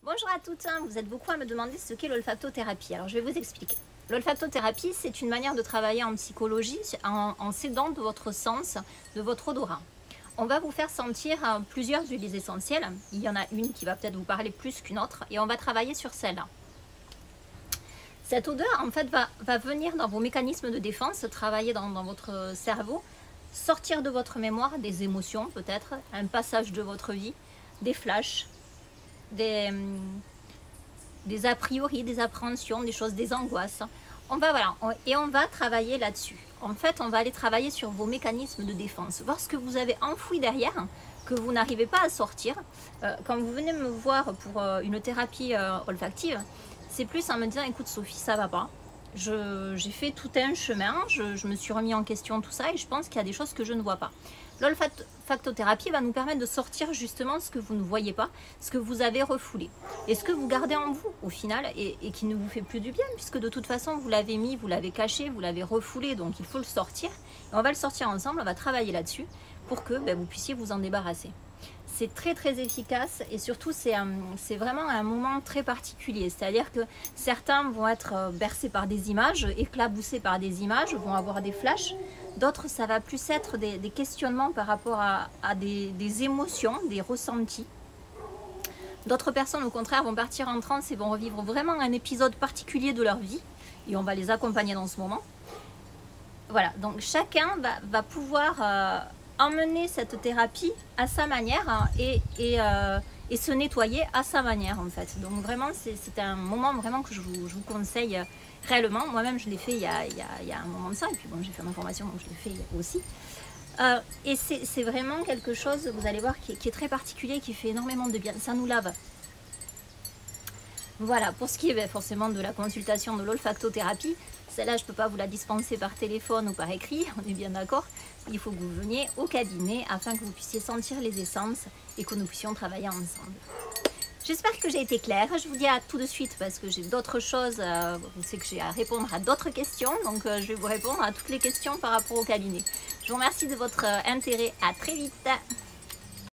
Bonjour à toutes, vous êtes beaucoup à me demander ce qu'est l'olfactothérapie. Alors je vais vous expliquer. L'olfactothérapie, c'est une manière de travailler en psychologie en s'aidant de votre sens, de votre odorat. On va vous faire sentir plusieurs huiles essentielles. Il y en a une qui va peut-être vous parler plus qu'une autre et on va travailler sur celle-là. Cette odeur, en fait, va venir dans vos mécanismes de défense, travailler dans votre cerveau, sortir de votre mémoire des émotions peut-être, un passage de votre vie, des flashs, des a priori, des appréhensions, des choses, des angoisses. On va travailler là-dessus. En fait, on va aller travailler sur vos mécanismes de défense, voir ce que vous avez enfoui derrière, que vous n'arrivez pas à sortir. Quand vous venez me voir pour une thérapie olfactive, c'est plus en me disant, écoute Sophie, ça va pas. J'ai fait tout un chemin, je me suis remis en question tout ça et je pense qu'il y a des choses que je ne vois pas. L'olfactothérapie va nous permettre de sortir justement ce que vous ne voyez pas, ce que vous avez refoulé et ce que vous gardez en vous au final et qui ne vous fait plus du bien puisque de toute façon vous l'avez mis, vous l'avez caché, vous l'avez refoulé, donc il faut le sortir et on va le sortir ensemble, on va travailler là-dessus pour que vous puissiez vous en débarrasser. C'est très très efficace et surtout c'est vraiment un moment très particulier, c'est-à-dire que certains vont être bercés par des images, éclaboussés par des images, vont avoir des flashs, d'autres ça va plus être des questionnements par rapport à des émotions, des ressentis. D'autres personnes au contraire vont partir en transe et vont revivre vraiment un épisode particulier de leur vie et on va les accompagner dans ce moment. Voilà, donc chacun va pouvoir emmener cette thérapie à sa manière et se nettoyer à sa manière en fait. Donc vraiment c'est un moment vraiment que je vous conseille réellement. Moi-même je l'ai fait il y a un moment de ça et puis bon j'ai fait ma formation donc je l'ai fait aussi. Et c'est vraiment quelque chose, vous allez voir, qui est très particulier, qui fait énormément de bien. Ça nous lave. Voilà, pour ce qui est forcément de la consultation de l'olfactothérapie, celle-là je ne peux pas vous la dispenser par téléphone ou par écrit, on est bien d'accord. Il faut que vous veniez au cabinet afin que vous puissiez sentir les essences et que nous puissions travailler ensemble. J'espère que j'ai été claire, je vous dis à tout de suite parce que j'ai d'autres choses, je sais que j'ai à répondre à d'autres questions, donc je vais vous répondre à toutes les questions par rapport au cabinet. Je vous remercie de votre intérêt, à très vite.